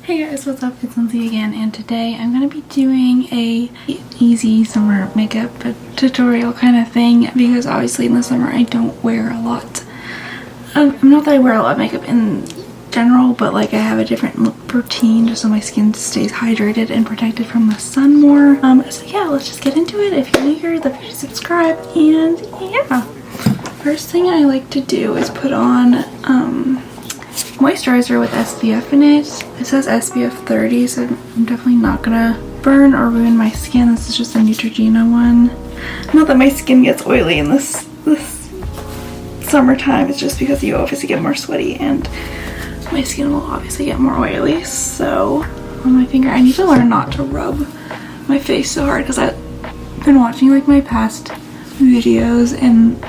Hey guys, what's up? It's Lindsay again, and today I'm going to be doing a easy summer makeup tutorial kind of thing because obviously in the summer I don't wear a lot. Not that I wear a lot of makeup in general, but like I have a different routine just so my skin stays hydrated and protected from the sun more. So yeah, let's just get into it. If you're new here, then please subscribe, and yeah. First thing I like to do is put on moisturizer with SPF in it. It says SPF 30, so I'm definitely not gonna burn or ruin my skin. This is just a Neutrogena one. Not that my skin gets oily in this summertime, it's just because you obviously get more sweaty and my skin will obviously get more oily. So on my finger, I need to learn not to rub my face so hard because I've been watching like my past videos and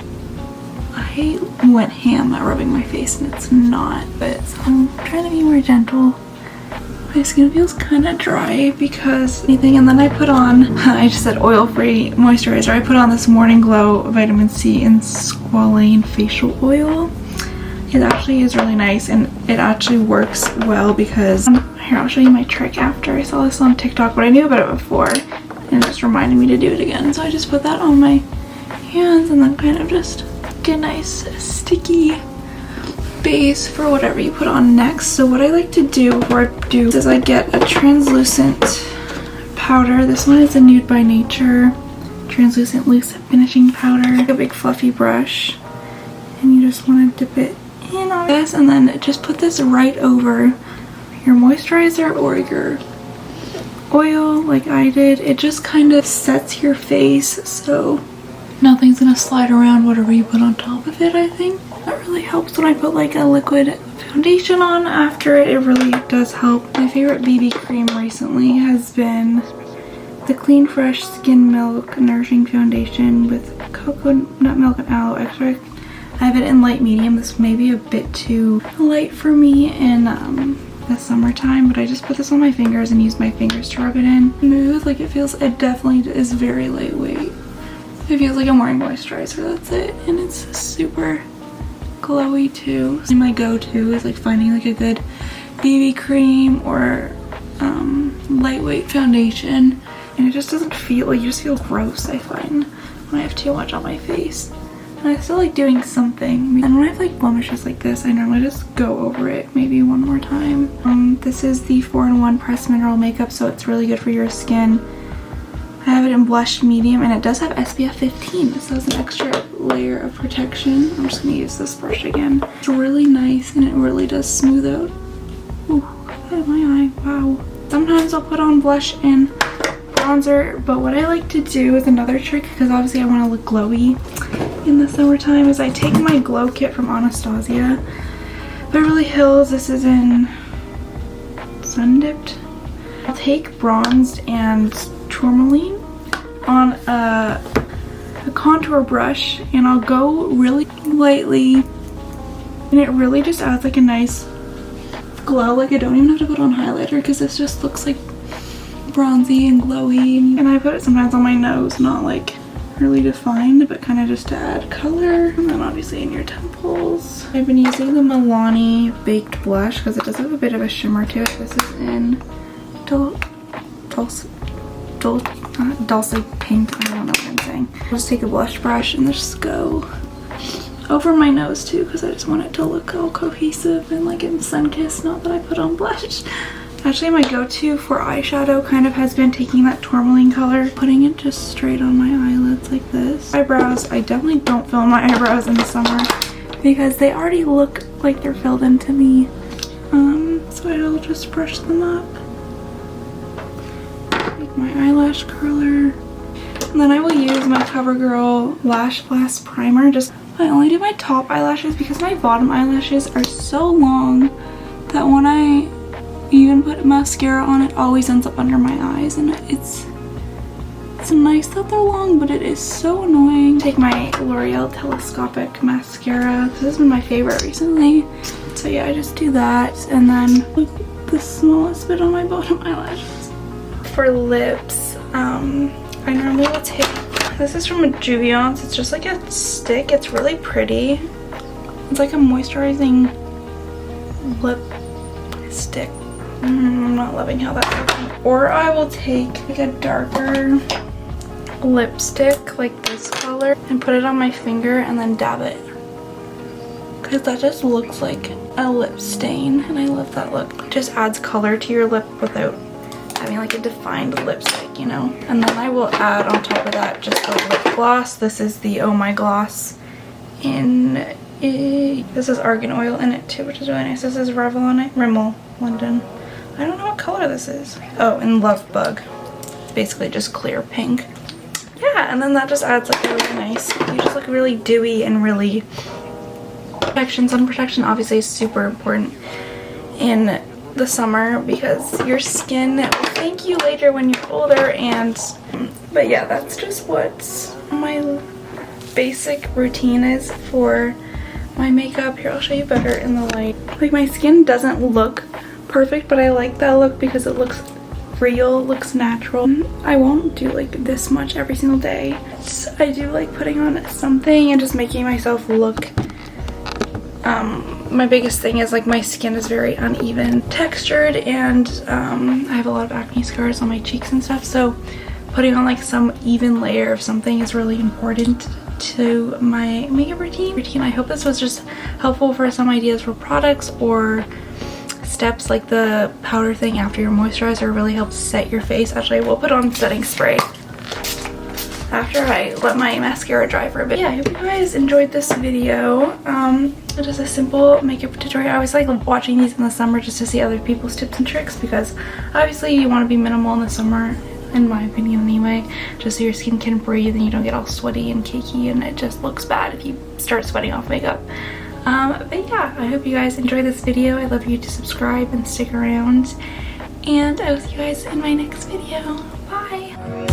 I went ham at rubbing my face and it's not, but so I'm trying to be more gentle. My skin feels kind of dry because anything, and then I put on, I just said oil-free moisturizer. I put on this Morning Glow Vitamin C and Squalane facial oil. It actually is really nice and it actually works well because, here I'll show you my trick after. I saw this on TikTok, but I knew about it before and it just reminded me to do it again. So I just put that on my hands and then kind of just get a nice sticky base for whatever you put on next. So what I like to do before I do is I get a translucent powder. This one is a Nude by Nature translucent loose finishing powder. A big fluffy brush, and you just want to dip it in on this and then just put this right over your moisturizer or your oil like I did. It just kind of sets your face so nothing's gonna slide around whatever you put on top of it. I think that really helps when I put like a liquid foundation on after it. It really does help. My favorite BB cream recently has been the Clean Fresh Skin Milk Nourishing Foundation with coconut milk and aloe extract. I have it in light medium. This may be a bit too light for me in the summertime, but I just put this on my fingers and use my fingers to rub it in. Smooth, like it definitely is very lightweight. It feels like I'm wearing moisturizer, that's it. And it's super glowy too. So my go-to is like finding like a good BB cream or lightweight foundation. And it just doesn't feel, like you just feel gross, I find, when I have too much on my face. And I still like doing something. And when I have like blemishes like this, I normally just go over it maybe one more time. This is the 4-in-1 Pressed Mineral Makeup, so it's really good for your skin. I have it in blush medium and it does have SPF 15, so it's an extra layer of protection. I'm just gonna use this brush again. It's really nice and it really does smooth out. Ooh, out of my eye, wow. Sometimes I'll put on blush and bronzer, but what I like to do is another trick, because obviously I want to look glowy in the summertime, is I take my glow kit from Anastasia Beverly Hills. This is in Sun Dipped. I'll take bronzed and tourmaline on a contour brush and I'll go really lightly and it really just adds like a nice glow. Like I don't even have to put on highlighter because this just looks like bronzy and glowy, and I put it sometimes on my nose, not like really defined but kind of just to add color, and then obviously in your temples. I've been using the Milani Baked Blush because it does have a bit of a shimmer to it. This is in Dulce Pink, I don't know what I'm saying. I'll just take a blush brush and just go over my nose too because I just want it to look all cohesive and like in Sunkissed, not that I put on blush. Actually my go-to for eyeshadow kind of has been taking that tourmaline color, putting it just straight on my eyelids like this. Eyebrows, I definitely don't fill my eyebrows in the summer because they already look like they're filled in to me. So I'll just brush them up. My eyelash curler, and then I will use my CoverGirl Lash Blast Primer. I only do my top eyelashes because my bottom eyelashes are so long that when I even put mascara on, it always ends up under my eyes, and it's nice that they're long, but it is so annoying. Take my L'Oreal Telescopic Mascara. This has been my favorite recently, so yeah, I just do that, and then look, the smallest bit on my bottom eyelashes. For lips, I normally will take, this is from Juviance. It's just like a stick. It's really pretty. It's like a moisturizing lip stick. I'm not loving how that's looking. Or I will take like a darker lipstick like this color and put it on my finger and then dab it, because that just looks like a lip stain and I love that look. It just adds color to your lip without having like a defined lipstick, you know. And then I will add on top of that just a lip gloss. This is the Oh My Gloss in this is argan oil in it too, which is really nice. This is Rimmel London. I don't know what color this is. Oh, and Love Bug. Basically just clear pink. Yeah, and then that just adds like a really nice, you just look really dewy and really protection. Sun protection obviously is super important in the summer because your skin will thank you later when you're older. And but yeah, that's just what my basic routine is for my makeup. Here, I'll show you better in the light. Like, my skin doesn't look perfect, but I like that look because it looks real, looks natural. I won't do like this much every single day. I do like putting on something and just making myself look my biggest thing is like my skin is very uneven textured, and I have a lot of acne scars on my cheeks and stuff, so putting on like some even layer of something is really important to my makeup routine. I hope this was just helpful for some ideas for products or steps, like the powder thing after your moisturizer really helps set your face. Actually, I will put on setting spray after I let my mascara dry for a bit. Yeah, I hope you guys enjoyed this video. Just a simple makeup tutorial. I always like watching these in the summer just to see other people's tips and tricks, because obviously you want to be minimal in the summer, in my opinion anyway, just so your skin can breathe and you don't get all sweaty and cakey and it just looks bad if you start sweating off makeup. But yeah, I hope you guys enjoyed this video. I'd love you to subscribe and stick around, and I will see you guys in my next video. Bye!